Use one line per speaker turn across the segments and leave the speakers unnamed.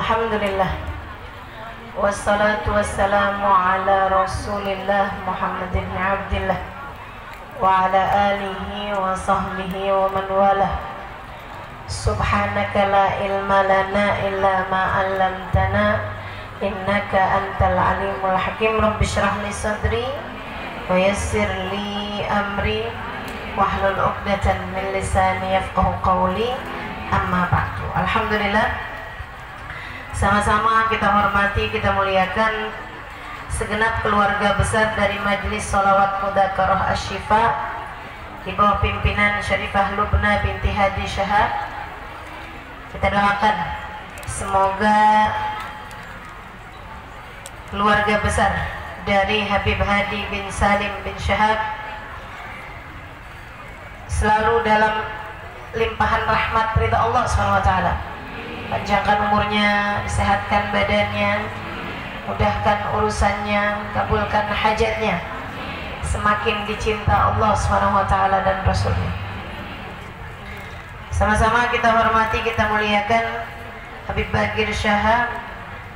Alhamdulillah. Wassalatu wassalamu ala Rasulillah Muhammad bin Abdillah wa ala alihi wa sahbihi wa man walah. Subhanaka la ilma lana illa ma 'allamtana innaka antal alimul hakim. Rabbi shrah li sadri wa yassir li amri wahlul 'uqdatan min lisani yafqahu qawli. Amma ba'du. Alhamdulillah, sama-sama kita hormati, kita muliakan segenap keluarga besar dari Majelis Sholawat Mudzakarah Asy-Syifa di bawah pimpinan Syarifah Lubna binti Hadi Syahab. Kita doakan semoga keluarga besar dari Habib Hadi bin Salim bin Syahab selalu dalam limpahan rahmat ridha Allah SWT. Panjangkan umurnya, sehatkan badannya, mudahkan urusannya, kabulkan hajatnya, semakin dicinta Allah SWT dan Rasulnya. Sama-sama kita hormati, kita muliakan Habib Bagir Syahab,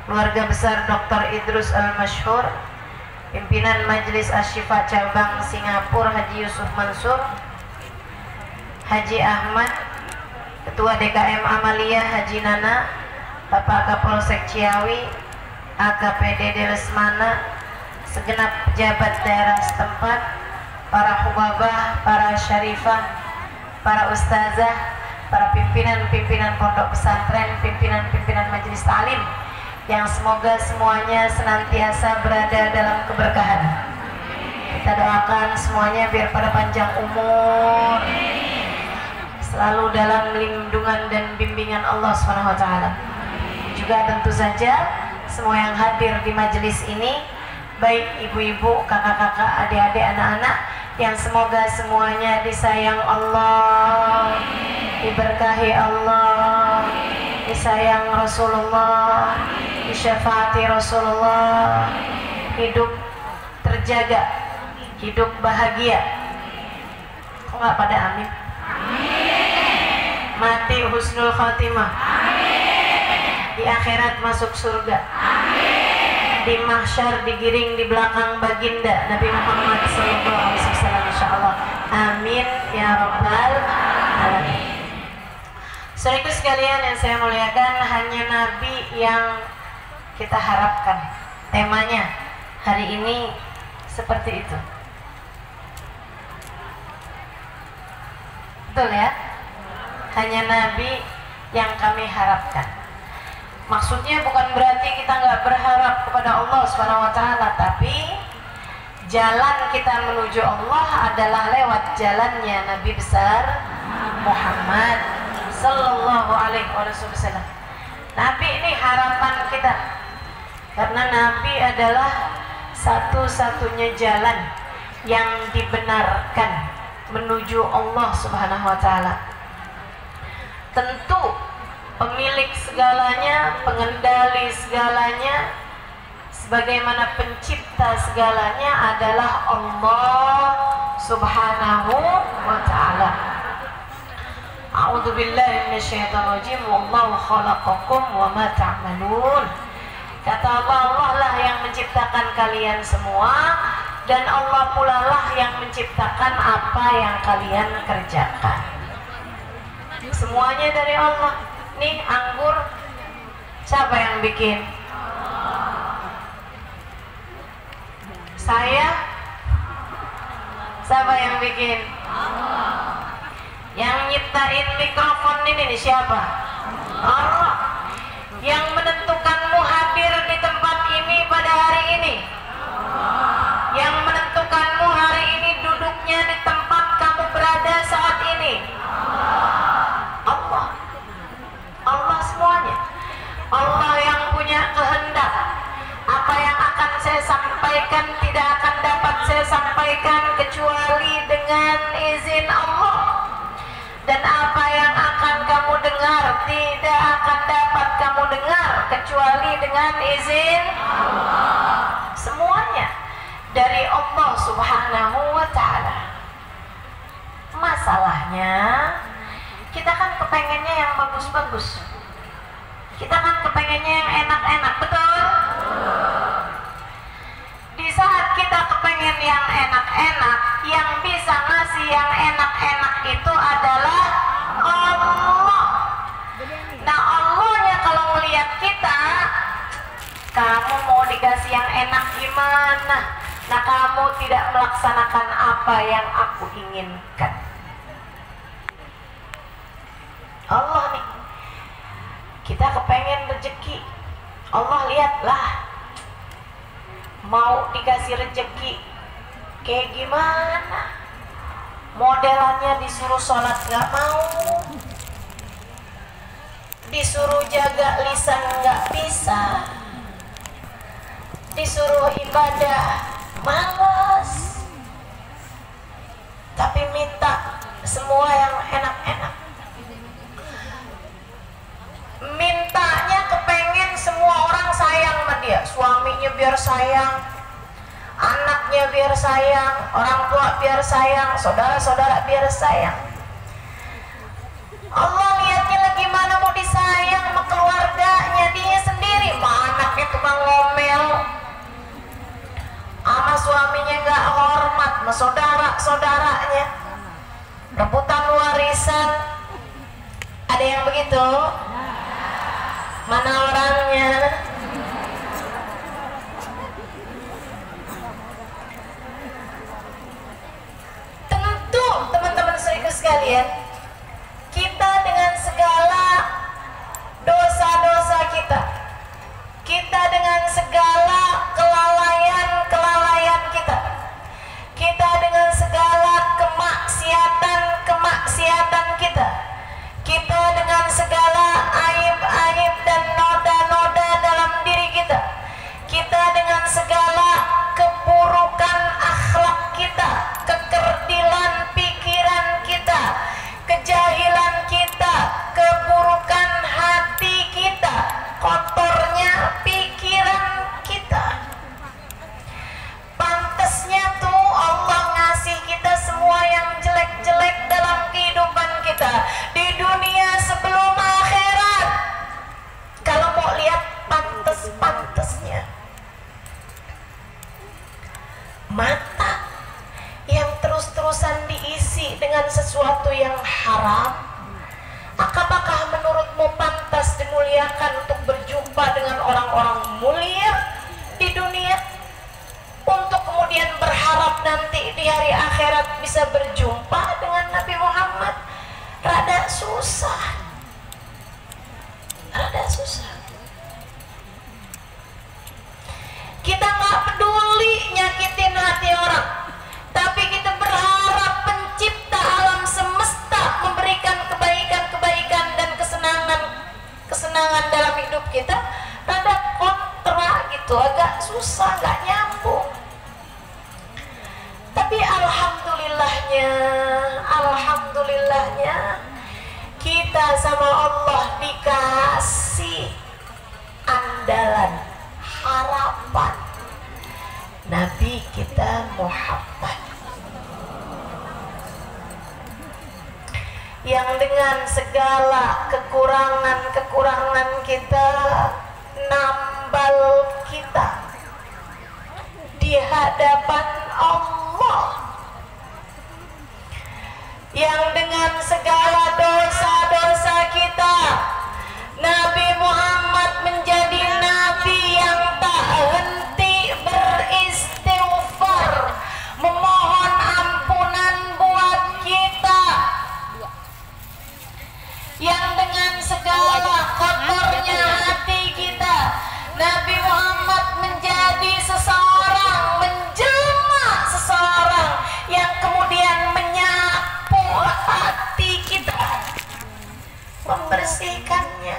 keluarga besar Dr. Idrus Al-Masyhur, pimpinan Majelis Asy-Syifa cabang Singapura Haji Yusuf Mansur, Haji Ahmad, Ketua DKM Amalia Haji Nana, Bapak Kapolsek Ciawi, AKPD Lesmana, segenap pejabat daerah setempat, para hubabah, para syarifah, para ustazah, para pimpinan-pimpinan pondok pesantren, pimpinan-pimpinan majelis ta'lim, yang semoga semuanya senantiasa berada dalam keberkahan. Kita doakan semuanya biar pada panjang umur, selalu dalam lindungan dan bimbingan Allah SWT. Juga tentu saja semua yang hadir di majelis ini, baik ibu-ibu, kakak-kakak, adik-adik, anak-anak, yang semoga semuanya disayang Allah, diberkahi Allah, disayang Rasulullah, disyafaati Rasulullah, hidup terjaga, hidup bahagia. Kok nggak pada amin? Mati husnul khatimah. Di akhirat masuk surga. Di mahsyar digiring di belakang baginda Nabi Muhammad SAW, insyaallah. Amin ya rabbal alamin. Saudaraku sekalian yang saya muliakan, hanya Nabi yang kita harapkan. Temanya hari ini seperti itu. Betul ya? Hanya Nabi yang kami harapkan. Maksudnya bukan berarti kita nggak berharap kepada Allah SWT, tapi jalan kita menuju Allah adalah lewat jalannya Nabi besar Muhammad Sallallahu Alaihi Wasallam. Nabi ini harapan kita, karena Nabi adalah satu-satunya jalan yang dibenarkan menuju Allah Subhanahu wa Ta'ala. Tentu pemilik segalanya, pengendali segalanya, sebagaimana pencipta segalanya adalah Allah Subhanahu wa Ta'ala. A'udzu billahi minasyaitonir rajim. Wallahu khalaqakum wa ma ta'malun. Kata Allah, Allah lah yang menciptakan kalian semua, dan Allah pula lah yang menciptakan apa yang kalian kerjakan. Semuanya dari Allah. Nih anggur, siapa yang bikin? Saya? Siapa yang bikin? Yang nyiptain mikrofon ini nih siapa? Allah. Yang menentukanmu hadir di tempat ini pada hari ini, yang menentukanmu hari ini duduknya di tempat kamu berada saat ini, Allah. Allah semuanya. Allah yang punya kehendak. Apa yang akan saya sampaikan tidak akan dapat saya sampaikan kecuali dengan izin Allah. Dan apa yang akan kamu dengar tidak akan dapat kamu dengar kecuali dengan izin Allah. Semuanya dari Allah Subhanahu wa Ta'ala. Masalahnya kita kan kepengennya yang bagus-bagus. Kita kan kepengennya yang enak-enak, betul? Di saat kita kepengen yang enak-enak, yang bisa ngasih yang enak-enak itu adalah Allah. Nah, Allahnya kalau melihat kita, kamu mau dikasih yang enak gimana? Nah, kamu tidak melaksanakan apa yang aku inginkan. Allah nih, kita kepengen rezeki, Allah lihatlah, mau dikasih rezeki kayak gimana? Modelannya disuruh sholat gak mau, disuruh jaga lisan gak bisa, disuruh ibadah malas, tapi minta semua yang enak-enak. Mintanya kepengen semua orang sayang sama dia, suaminya biar sayang, anaknya biar sayang, orang tua biar sayang, saudara-saudara biar sayang. Allah lihatnya lagi mana mau disayang sama keluarganya, dia sendiri mah anaknya tukang ngomel, sama suaminya nggak hormat, sama saudara-saudaranya rebutan warisan. Ada yang begitu? Mana orangnya? Tentu teman-teman saudaraku sekalian, kita dengan segala dosa-dosa kita dengan segala kelalaian kita dengan segala kemaksiatan kita dengan segala aib-aib dan noda-noda dalam diri kita dengan segala keburukan akhlak kita, kekerdilan pikiran kita, kejahilan kita, keburukan hati kita, kotornya pikiran kita. Pantasnya tuh Allah ngasih kita semua yang jelek-jelek dalam kehidupan kita di dunia sebelum akhirat. Kalau mau lihat pantas-pantasnya, mata yang terus-terusan diisi dengan sesuatu yang haram, apakah menurutmu pantas dimuliakan untuk berjumpa dengan orang-orang mulia di dunia, untuk kemudian berharap nanti di hari akhirat bisa berjumpa dengan Nabi Muhammad? Rada susah. Kita nggak peduli nyakitin hati orang, tapi kita berharap pencipta alam semesta memberikan kebaikan dan kesenangan dalam hidup kita. Rada kontra gitu, agak susah, nggak nyambung. Tapi alhamdulillahnya kita sama Allah dikasih andalan, harapan, Nabi kita Muhammad, yang dengan segala kekurangan kita, nambal kita di hadapan Allah, yang dengan segala dosa-dosa kita, Nabi Muhammad menjadi Nabi yang tak henti beristighfar, memohon ampunan buat kita, yang dengan segala kotornya hati kita, Nabi Muhammad menjadi menjelma seseorang yang kemudian menyapu hati kita, membersihkannya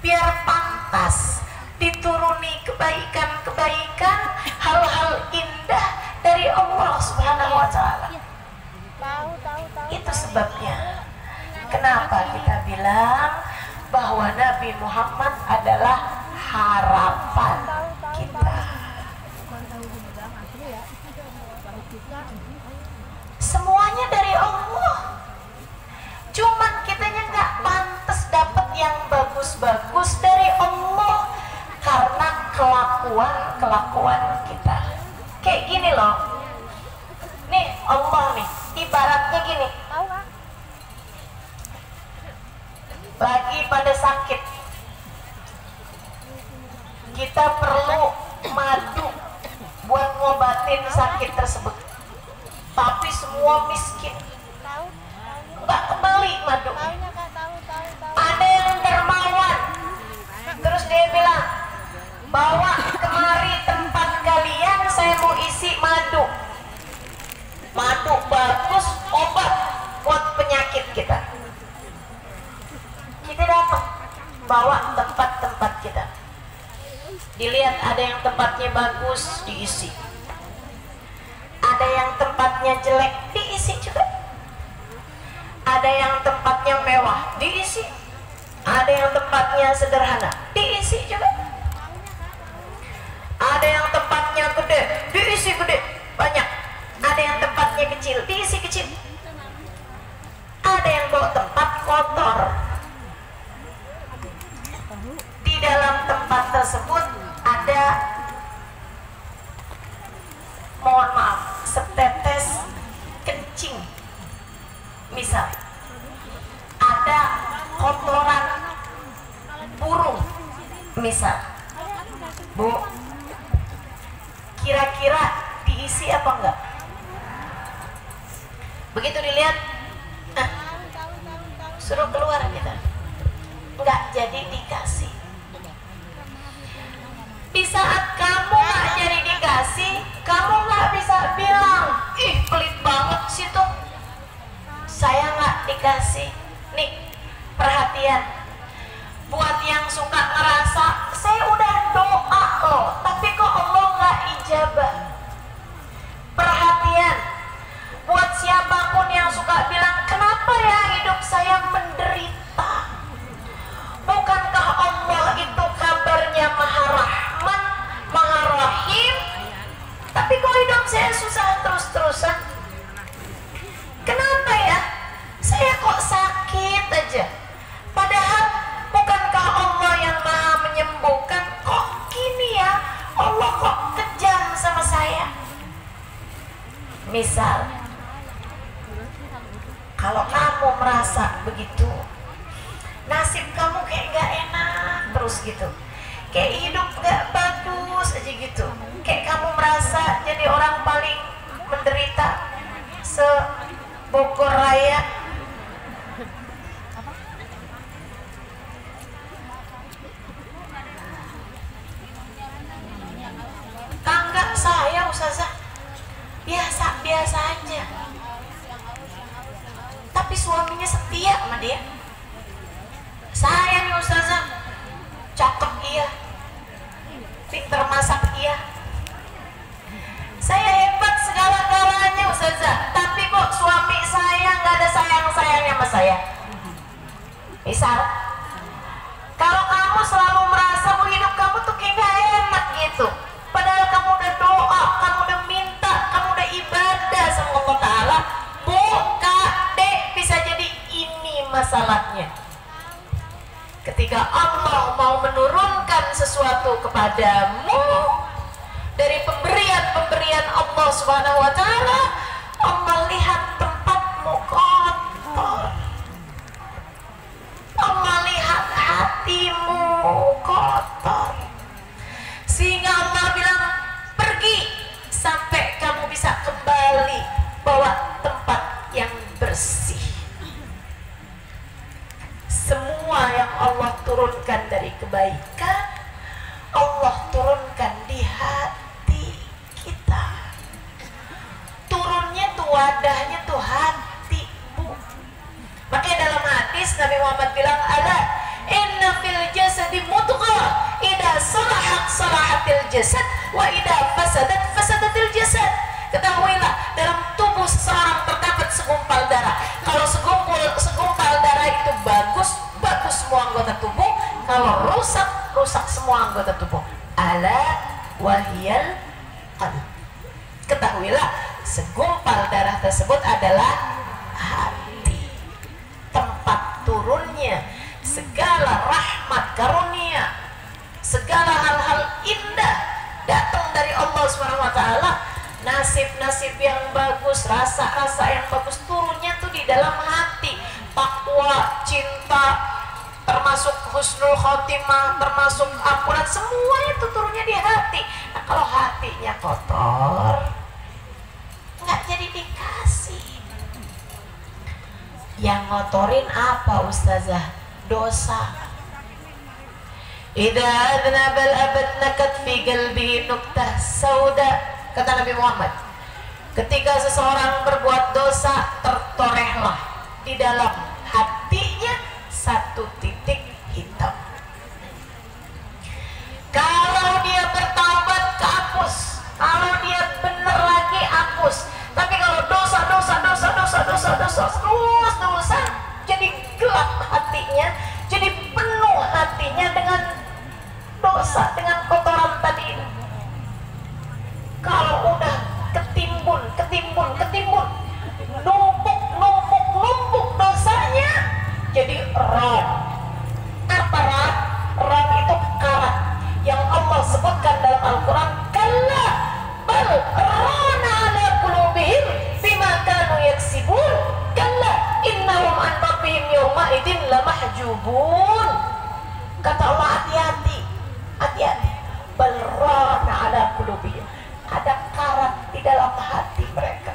biar pantas dituruni kebaikan, hal-hal indah dari Allah Subhanahu wa Ta'ala. Itu sebabnya kenapa kita bilang bahwa Nabi Muhammad adalah harapan kita. Semuanya dari Allah, cuman kitanya nggak pantas dapat yang bagus. bagus-bagus dari Allah karena kelakuan kita. Kayak gini loh. Nih Allah nih, ibaratnya gini. Lagi pada sakit, kita perlu madu buat ngobatin sakit tersebut. Tapi semua miskin, nggak kebeli madu. Ada yang dermawan, terus dia bilang, bawa kemari tempat kalian, saya mau isi madu. Madu bagus, obat buat penyakit kita. Kita datang, bawa tempat-tempat kita. Dilihat ada yang tempatnya bagus, diisi. Ada yang tempatnya jelek, diisi juga. Ada yang tempatnya mewah, diisi. Ada yang tempatnya sederhana, diisi juga. Ada yang tempatnya gede, diisi gede, banyak. Ada yang tempatnya kecil, diisi kecil. Ada yang bawa tempat kotor. Di dalam tempat tersebut ada, mohon maaf, setetes kencing. Misal ada kotoran burung, misal. Bu, kira-kira diisi apa enggak? Begitu dilihat, suruh keluar kita. Enggak jadi dikasih. Di saat kamu nggak jadi dikasih, kamu nggak bisa bilang, ih pelit banget sih tuh, saya nggak dikasih. Nih, perhatian, buat yang suka ngerasa saya udah doa loh, tapi kok Allah nggak ijabah. Perhatian, buat siapapun yang suka bilang, kenapa ya hidup saya menderita? Bukankah Allah itu kabarnya Maha Rahman, Maha Rahim? Tapi kok hidup saya susah terus-terusan? Kenapa ya? Saya kok sakit aja? Padahal bukankah Allah yang Maha menyembuhkan? Kok gini ya? Allah kok kejam sama saya? Misal, kalau kamu merasa begitu, nasib kamu kayak gak enak terus gitu, kayak hidup gak bagus aja gitu, kayak kamu merasa jadi orang paling menderita se-Bogor Raya. Tangga saya Ustazah biasa-biasa aja, tapi suaminya setia sama dia. Saya nih Ustazah, cakep iya, pinter masak iya, saya hebat segala-galanya Ustazah, tapi kok suami saya nggak ada sayang-sayangnya sama saya. Misal, kalau kamu selalu merasa bahwa hidup kamu tuh kayak gak enak gitu, padahal kamu udah doa, kamu udah minta, kamu udah ibadah sama Allah Ta'ala, Bu, Kak, Dek, bisa jadi ini masalahnya. Ketika Allah mau menurunkan sesuatu kepadamu dari pemberian Allah Subhanahu wa Ta'ala, Allah lihat tempatmu kotor, Allah lihat hatimu kotor, sehingga Allah bilang, pergi sampai kamu bisa kembali bawa tempat yang bersih. Semua yang Allah turunkan dari kebaikan, Allah turunkan di hati kita. Turunnya tuh wadahnya tuh hati, Bu. Makanya dalam hadis Nabi Muhammad bilang, ala inna fil jasadi mudghah, idza salahat salahatil jasad wa idza fasadat fasadatil jasad. Ketahuilah, dalam tubuh seseorang terdapat segumpal darah. Kalau segumpal darah itu bagus semua anggota tubuh. Kalau rusak semua anggota tubuh. Ala wahiyal qalb. Ketahuilah, segumpal darah tersebut adalah hati. Tempat turunnya segala rahmat karunia, segala hal-hal indah datang dari Allah Subhanahu wa taala. Nasib-nasib yang bagus, rasa-rasa yang bagus turunnya tuh di dalam hati. Takwa, cinta, termasuk husnul khotimah, termasuk ampunan, semuanya itu turunnya di hati. Nah, kalau hatinya kotor, nggak jadi dikasih. Yang ngotorin apa ustazah? Dosa. Idza adnabal abad nakat fi qalbi nuktah sauda. Kata Nabi Muhammad, ketika seseorang berbuat dosa, tertorehlah di dalam hatinya satu titik hitam. Kalau dia bertaubat, kehapus. Kalau dia benar lagi, hapus. Tapi kalau dosa, jadi gelap hatinya, jadi penuh hatinya dengan dosa, dengan kotoran tadi ini. Kalau udah ketimbun, numpuk dosanya, jadi ron. Apa ron? Ron itu karat yang Allah sebutkan dalam Al-Quran. Kalla bal rana ala qulubihim bima kanu yaksibun. Kalla innahum an rabbihim yawma idin lamahjubun. Kata Allah, hati-hati. Bal rana ala qulubihim. Ada karat di dalam hati mereka.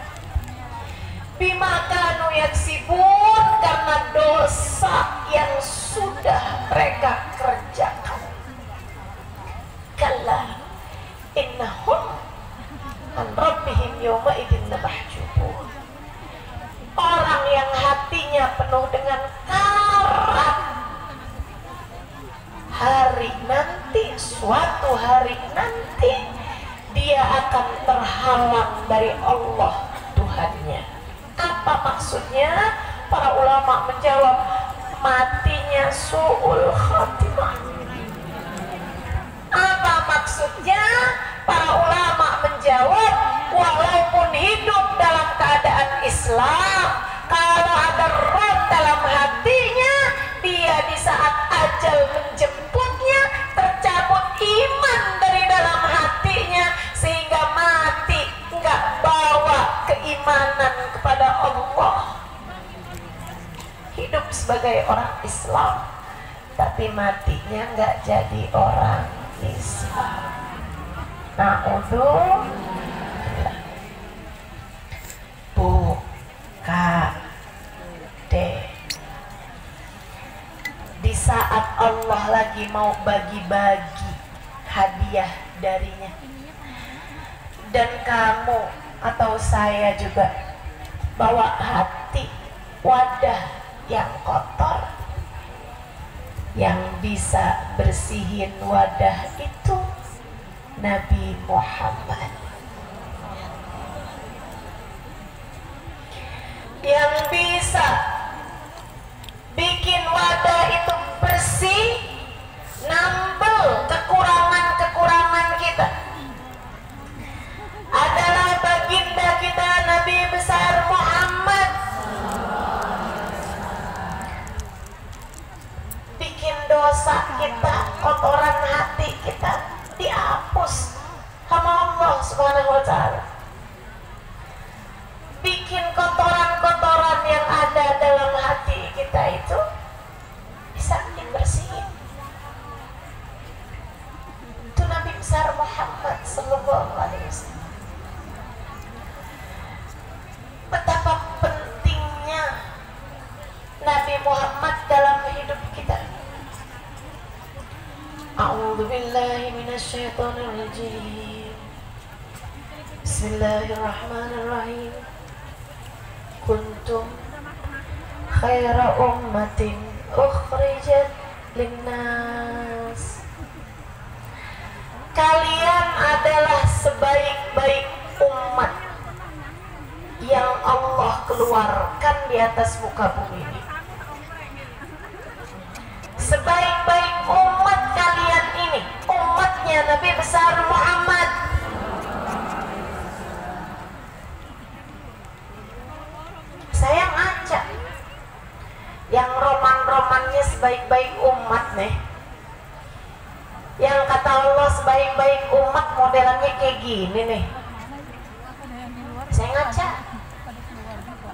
Bima kanu yaksibun, karena dosa yang sudah mereka kerjakan. Kalla innahum an rabbihim yawma idin lamahjubun. Orang yang hatinya penuh dengan karat, suatu hari nanti dia akan terhalang dari Allah Tuhannya. Apa maksudnya? Para ulama menjawab, matinya su'ul khatimah. Apa maksudnya? Para ulama menjawab, walaupun hidup dalam keadaan Islam, kalau ada roh dalam hatinya, dia di saat ajal menjemputnya tercabut iman dari dalam hatinya, sehingga mati nggak bawa keimanan kepada Allah. Hidup sebagai orang Islam, tapi matinya nggak jadi orang Islam. Na'udzubillah. Di saat Allah lagi mau bagi-bagi hadiah darinya, dan kamu atau saya juga bawa hati, wadah yang kotor, yang bisa bersihin wadah itu Nabi Muhammad. Yang bisa bikin wadah itu bersih, nambel kekurangan-kekurangan kita, adalah baginda kita Nabi besar Muhammad. Bikin dosa kita, kotoran hati kita dihapus sama Allah Subhanahu wa ta'ala. Bikin kotoran-kotoran yang ada dalam hati kita itu bisa dibersihin. Itu Nabi besar Muhammad sallallahu alaihi wasallam. Betapa pentingnya Nabi Muhammad dalam hidup kita. A'udzu billahi minasyaitonir rajim. Bismillahirrahmanirrahim. Kuntum khaira ummatin ukhrijat linnas. Kalian adalah sebaik-baik umat yang Allah keluarkan di atas muka bumi ini. Sebaik-baik umat kalian ini, umatnya Nabi besar Muhammad. Saya ngajak yang roman-romannya sebaik-baik umat nih. Yang kata Allah sebaik-baik umat modelannya kayak gini nih. Saya ngaca,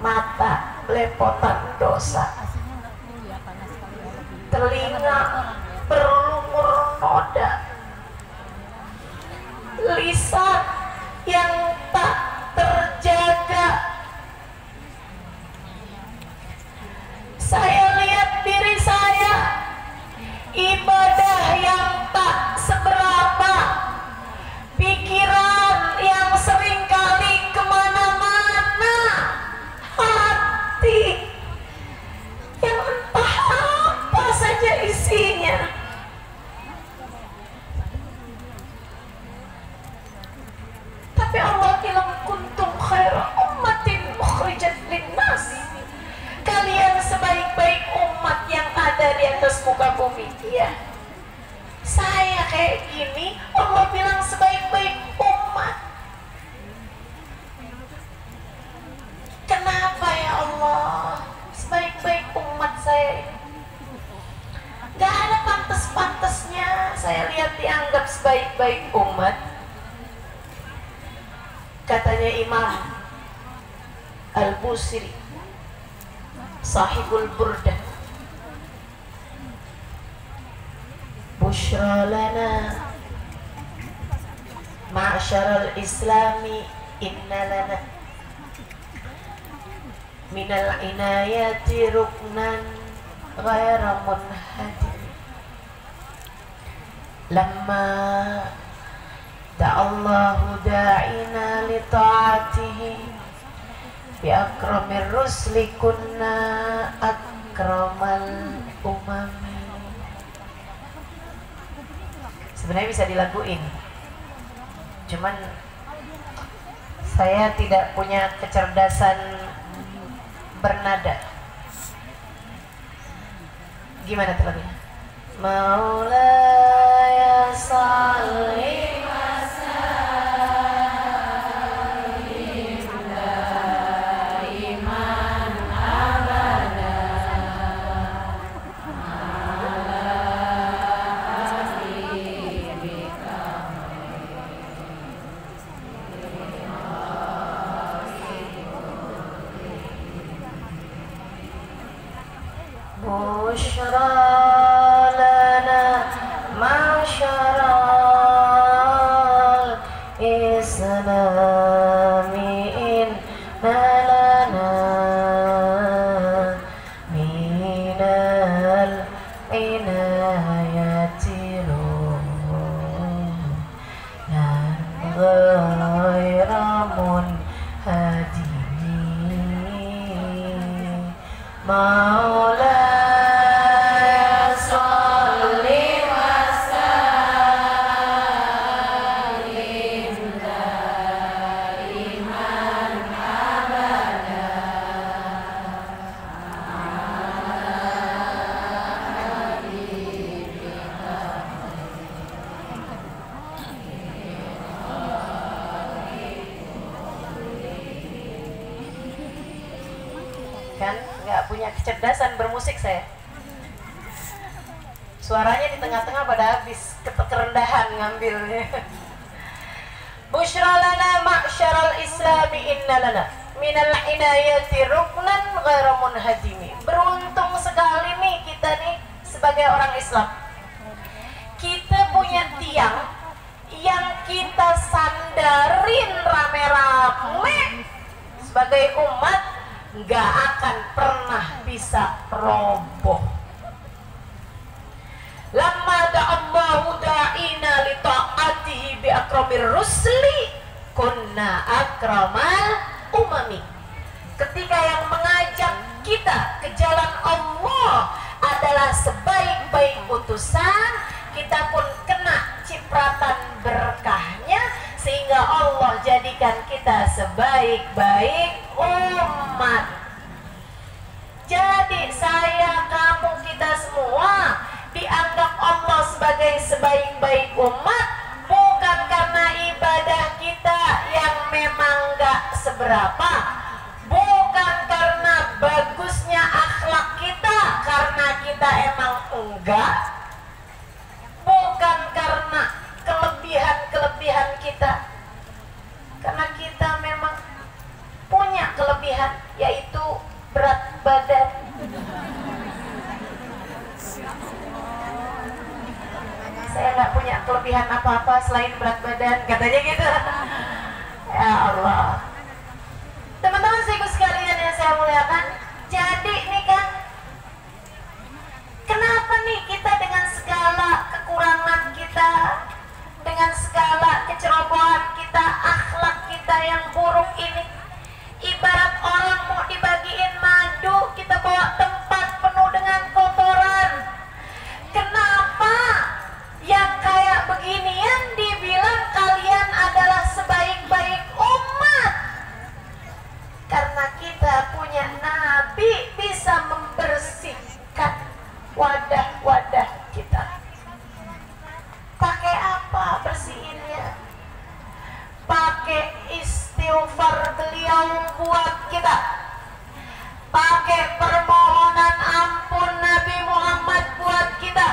mata belepotan dosa, telinga berlumur noda, lisan yang tak terjaga. Saya lihat diri saya, ibadah yang tak seberapa, pikiran yang seringkali kemana-mana, hati yang entah apa saja isinya. Tapi Allah bilang kuntum khaira ummatin ukhrijat linnas. Kalian sebaik-baik umat yang ada di atas muka bumi. Iya. Saya kayak gini, Allah bilang sebaik-baik umat. Kenapa ya Allah? Sebaik-baik umat saya. Gak ada pantas-pantasnya saya lihat dianggap sebaik-baik umat. Katanya Imam Al-Busiri Sahibul Burdah, Bushra lana ma'asyaral islami inna lana minal inayati ruknan ghaira munhadim. Lamma da'allahu da'ina li ta'atihi bi akramir rusli kunna akramal umami. Sebenarnya bisa dilaguin, cuman saya tidak punya kecerdasan bernada. Gimana tuh lagunya? Maulaya salli Bushra lana ma'asyaral islami inna lana minal inayati runan ghaira munhadimi. Maula kan nggak punya kecerdasan bermusik saya. Suaranya di tengah-tengah pada habis, kerendahan ngambilnya. Bushra lana ma'syaral islami inna lana minal inayati ruknan ghaira munhadimi. Beruntung sekali nih kita nih sebagai orang Islam. Kita punya tiang yang kita sandarin rame-rame sebagai umat, nggak akan pernah bisa roboh. Lamma da'allahu da'ina li ta'atihi bi akramir rusli kunna akramal umami. Ketika yang mengajak kita ke jalan Allah adalah sebaik-baik utusan, kita pun kena cipratan berkahnya, sehingga Allah jadikan kita sebaik-baik umat. Jadi saya, kamu, kita semua dianggap Allah sebagai sebaik-baik umat, bukan karena ibadah kita yang memang gak seberapa, bukan karena bagusnya akhlak kita, karena kita emang enggak, bukan karena kelebihan kita, karena kita memang punya kelebihan, yaitu berat badan. Saya nggak punya kelebihan apa-apa selain berat badan, katanya gitu. Ya Allah, teman-teman seiku sekalian yang saya muliakan, jadi nih kan, kenapa nih kita dengan segala kekurangan kita, dengan segala kecerobohan kita, akhlak kita yang buruk ini, ibarat orang mau dibagiin madu, kita bawa tempat penuh dengan kotoran. Kenapa yang kayak beginian dibilang kalian adalah sebaik-baik umat? Karena kita punya Nabi bisa membersihkan wadah-wadah kita. Pakai apa bersihinnya? Pakai istighfar beliau buat kita, pakai permohonan ampun Nabi Muhammad buat kita,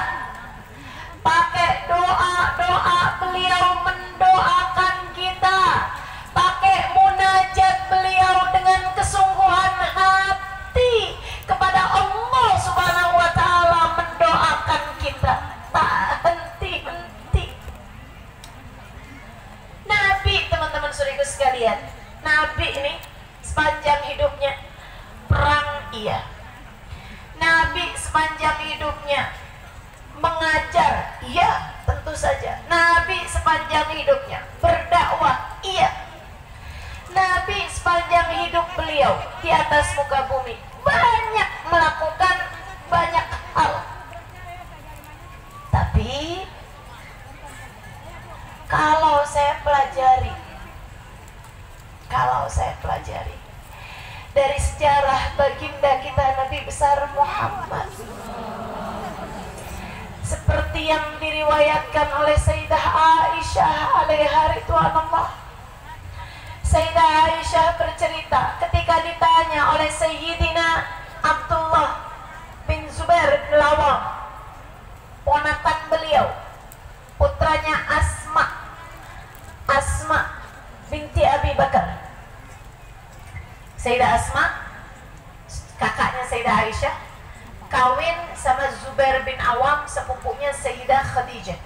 pakai doa-doa beliau mendoakan kita, pakai munajat beliau dengan kesungguhan hati kepada Allah Subhanahu wa Ta'ala, mendoakan kita tak henti-henti. Nabi, teman-teman saudaraku sekalian, Nabi ini sepanjang hidupnya perang, iya. Nabi sepanjang hidupnya mengajar, iya, tentu saja. Nabi sepanjang hidupnya berdakwah, iya. Nabi sepanjang hidup beliau di atas muka bumi banyak melakukan banyak hal. Tapi kalau saya pelajari dari sejarah baginda kita Nabi besar Muhammad, seperti yang diriwayatkan oleh Sayyidah Aisyah alaiha ridwanullah. Sayyidah Aisyah bercerita ketika ditanya oleh Sayyidina Abdullah bin Zubair bin Awam, ponakan beliau, putranya Asma binti Abi Bakar. Sayyidah Asma, kakaknya Sayyidah Aisyah, kawin sama Zubair bin Awam, sepupunya Sayyidah Khadijah.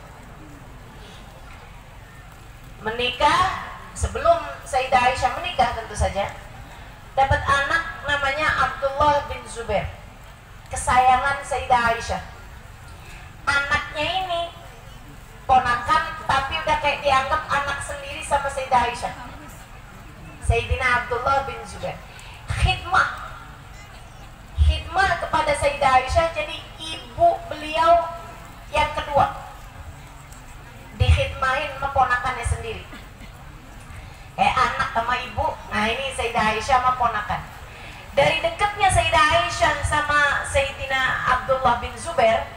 Menikah, sebelum Sayyidah Aisyah menikah tentu saja, dapat anak namanya Abdullah bin Zubair, kesayangan Sayyidah Aisyah. Anaknya ini ponakan, tapi udah kayak dianggap anak sendiri sama Sayyidah Aisyah. Sayyidina Abdullah bin Zubair khidmah kepada Sayyidah Aisyah, jadi ibu beliau yang kedua, dikhidmahin sama ponakannya sendiri. Anak sama ibu, nah ini Sayyidah Aisyah sama ponakan. Dari dekatnya Sayyidah Aisyah sama Sayyidina Abdullah bin Zubair,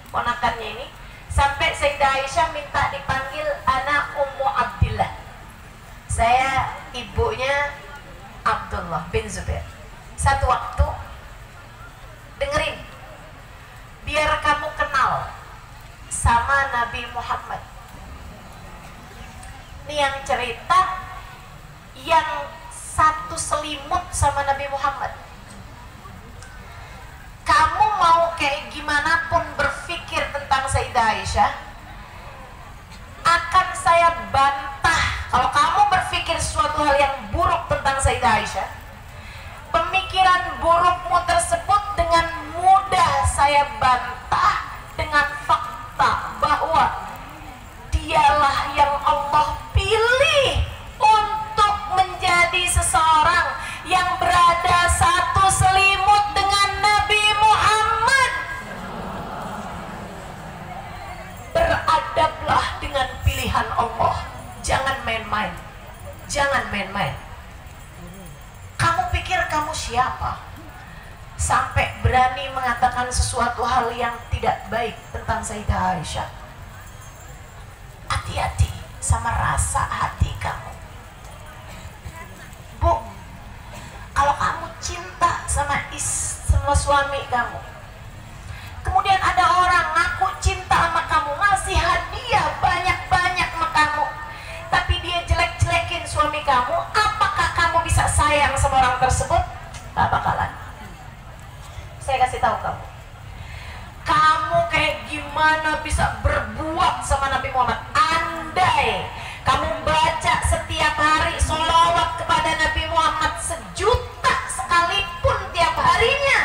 ponakannya ini, sampai Sayyidah Aisyah minta dipanggil anak Ummu Abdillah, saya ibunya Abdullah bin Zubair. Satu waktu, dengerin, biar kamu kenal sama Nabi Muhammad. Ini yang cerita yang satu selimut sama Nabi Muhammad. Kamu mau kayak gimana pun berpikir tentang Sayyidah Aisyah, akan saya bantah. Kalau kamu berpikir suatu hal yang buruk tentang Sayyidah Aisyah, pemikiran burukmu tersebut dengan mudah saya bantah dengan fakta bahwa dialah yang Allah pilih untuk menjadi seseorang yang berada satu selimut dengan Nabi Muhammad. Beradablah dengan pilihan Allah, jangan main-main, jangan main-main. Kamu pikir kamu siapa sampai berani mengatakan sesuatu hal yang tidak baik tentang Sayyidah Aisyah? Hati-hati sama rasa hati kamu. Bu, kalau kamu cinta sama suami kamu, kemudian kamu, apakah kamu bisa sayang sama orang tersebut? Gak bakalan. Saya kasih tahu kamu kayak gimana bisa berbuat sama Nabi Muhammad. Andai kamu baca setiap hari sholawat kepada Nabi Muhammad 1.000.000 sekalipun tiap harinya,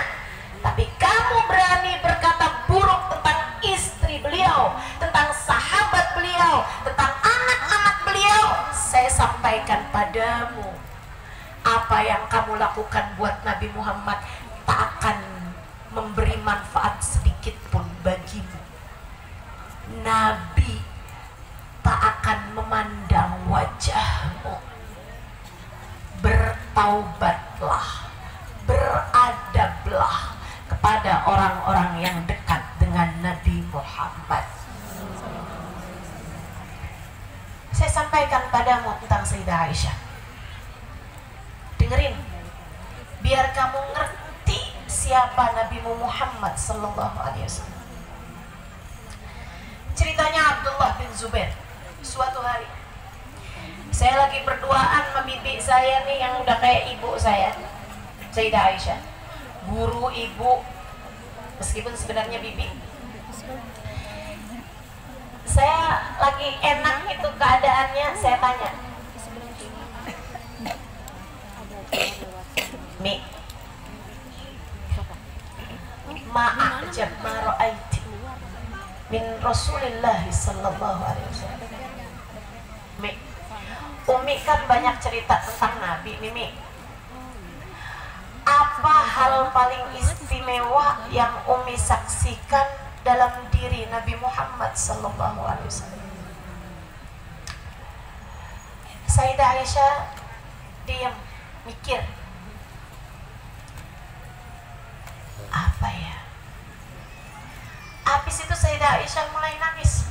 tapi kamu berani berkata buruk tentang istri beliau, tentang sahabat beliau, tentang anak-anak beliau, saya sampaikan padamu, apa yang kamu lakukan buat Nabi Muhammad tak akan memberi manfaat sedikit pun bagimu. Nabi tak akan memandang wajahmu. Bertaubatlah, beradablah kepada orang-orang yang dekat dengan Nabi Muhammad. Saya sampaikan padamu tentang Sayyidah Aisyah. Dengerin, biar kamu ngerti siapa Nabi Muhammad sallallahu alaihi wasallam. Ceritanya Abdullah bin Zubair. Suatu hari saya lagi berduaan sama bibi saya nih yang udah kayak ibu saya, Sayyidah Aisyah, guru ibu, meskipun sebenarnya bibi. Saya lagi enak itu keadaannya, saya tanya, Mi, ma'ajab ma ra'aiti min Rasulillah sallallahu alaihi wasallam. Mi, Umi kan banyak cerita tentang Nabi, Mimi. Apa hal paling istimewa yang Umi saksikan dalam diri Nabi Muhammad sallallahu alaihi wasallam? Sayyidah Aisyah diam, mikir. Apa ya? Habis itu Sayyidah Aisyah mulai nangis.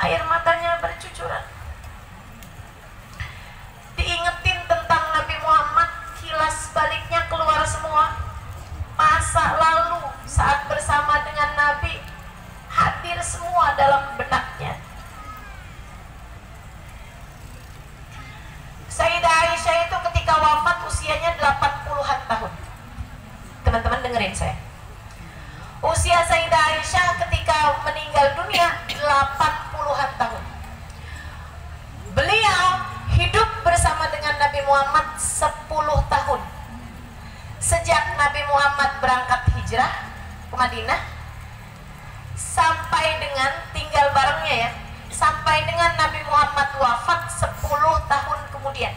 Air matanya bercucuran. Diingetin tentang Nabi Muhammad, kilas baliknya keluar semua. Masa lalu saat bersama dengan Nabi hadir semua dalam benaknya. Sayyidah Aisyah itu ketika wafat usianya 80-an tahun. Teman-teman dengerin saya. Usia Sayyidah Aisyah ketika meninggal dunia 80-an tahun. Beliau hidup bersama dengan Nabi Muhammad 10 tahun. Sejak Nabi Muhammad berangkat hijrah ke Madinah sampai dengan tinggal barengnya ya, sampai dengan Nabi Muhammad wafat 10 tahun kemudian.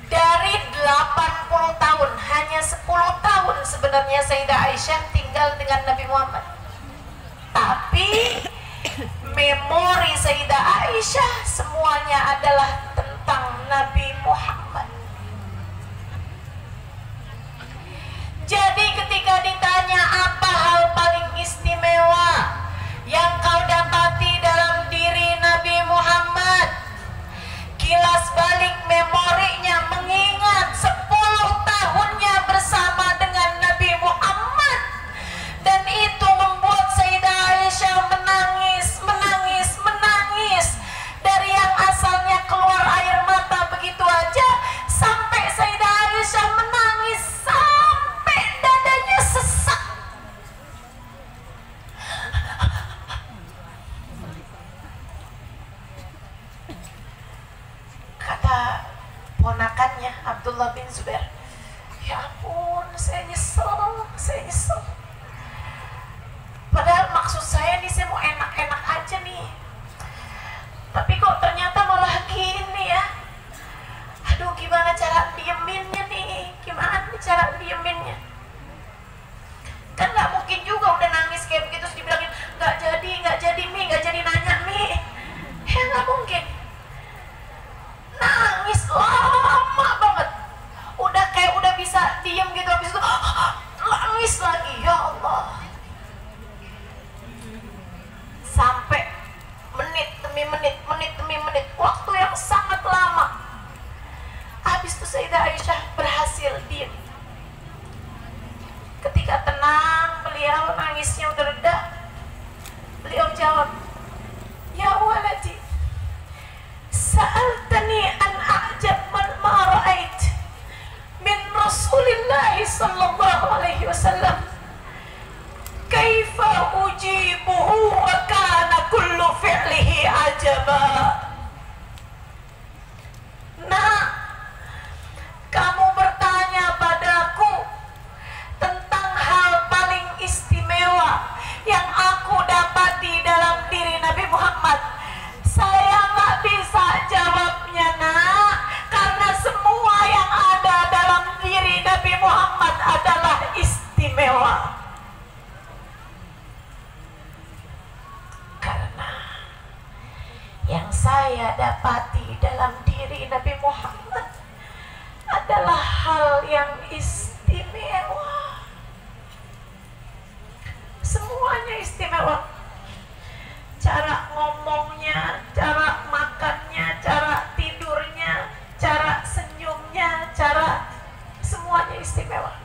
Dari 80 tahun, hanya 10 tahun sebenarnya Sayyidah Aisyah tinggal dengan Nabi Muhammad. Tapi memori Sayyidah Aisyah semuanya adalah tentang Nabi Muhammad. Jadi ketika ditanya apa hal paling istimewa yang kau dapati dalam diri Nabi Muhammad, kilas balik memorinya mengingat 10 tahunnya bersama dengan Nabi Muhammad, dan itu membuat Sayyidah Aisyah menangis dari yang asalnya keluar air mata begitu aja sampai Sayyidah Aisyah menangis sampai dadanya sesak. yang saya dapati dalam diri Nabi Muhammad adalah hal yang istimewa. Semuanya istimewa. Cara ngomongnya, cara makannya, cara tidurnya, cara senyumnya, semuanya istimewa.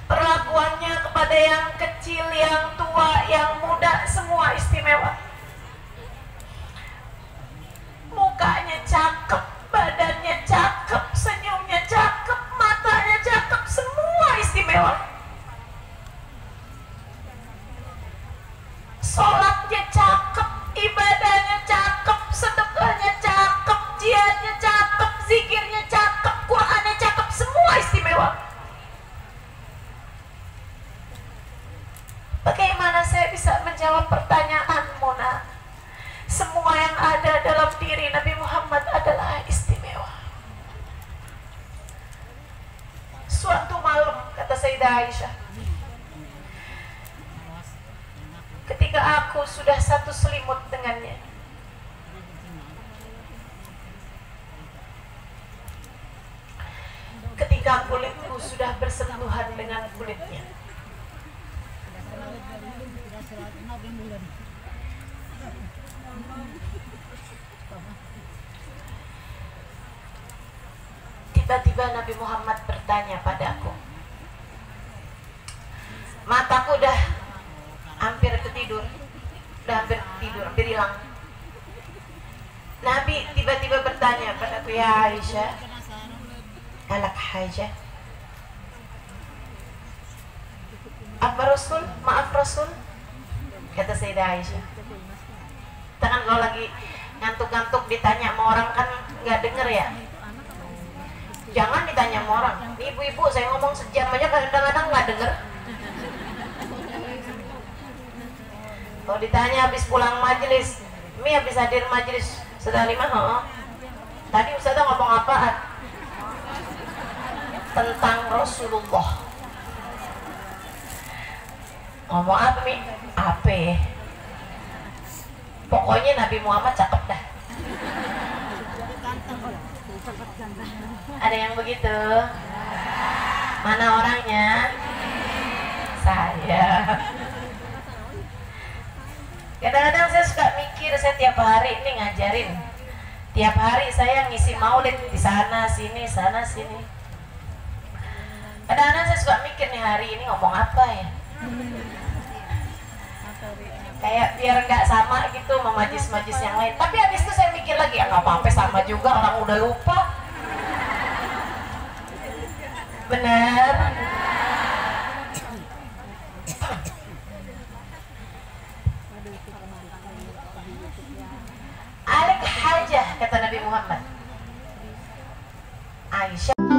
Perlakuannya kepada yang kecil, yang tua, yang muda, semua istimewa. Mukanya cakep, badannya cakep, senyumnya cakep, matanya cakep, semua istimewa. Sholatnya cakep, ibadahnya cakep, sedekahnya cakep, jihadnya cakep, zikirnya cakep, Qur'annya cakep, semua istimewa. Bagaimana saya bisa menjawab pertanyaanmu, nak? Semua yang ada dalam diri Nabi Muhammad adalah istimewa. Suatu malam, kata Sayyidah Aisyah, ketika aku sudah satu selimut dengannya, ketika kulitku sudah bersentuhan dengan kulitnya, tiba-tiba Nabi Muhammad bertanya padaku. Mataku udah hampir ketidur, hampir hilang. Nabi tiba-tiba bertanya padaku, ya Aisyah, alak hajah? Apa Rasul? Maaf Rasul, kata Sayyidah Aisyah. Kita kan kalau lagi ngantuk-ngantuk ditanya sama orang kan nggak denger ya. Jangan ditanya sama orang. Ibu-ibu saya ngomong sejam aja kadang-kadang nggak denger. Kalau ditanya habis pulang majelis, Mi habis hadir majelis sudah 5, tadi Ustazah ngomong apaan? Tentang Rasulullah. Ngomong apa Mi? Apa? Pokoknya Nabi Muhammad cakep dah. Ada yang begitu? Mana orangnya? Saya. Kadang-kadang saya suka mikir, saya tiap hari ini ngajarin. Tiap hari saya ngisi maulid di sana sini, sana sini. Kadang-kadang saya suka mikir nih, hari ini ngomong apa ya? Kayak biar nggak sama gitu sama majlis-majlis yang lain. Tapi habis itu saya mikir lagi, ya nggak apa-apa, sama juga, orang udah lupa. Benar. Alik hajah, kata Nabi Muhammad. Aisyah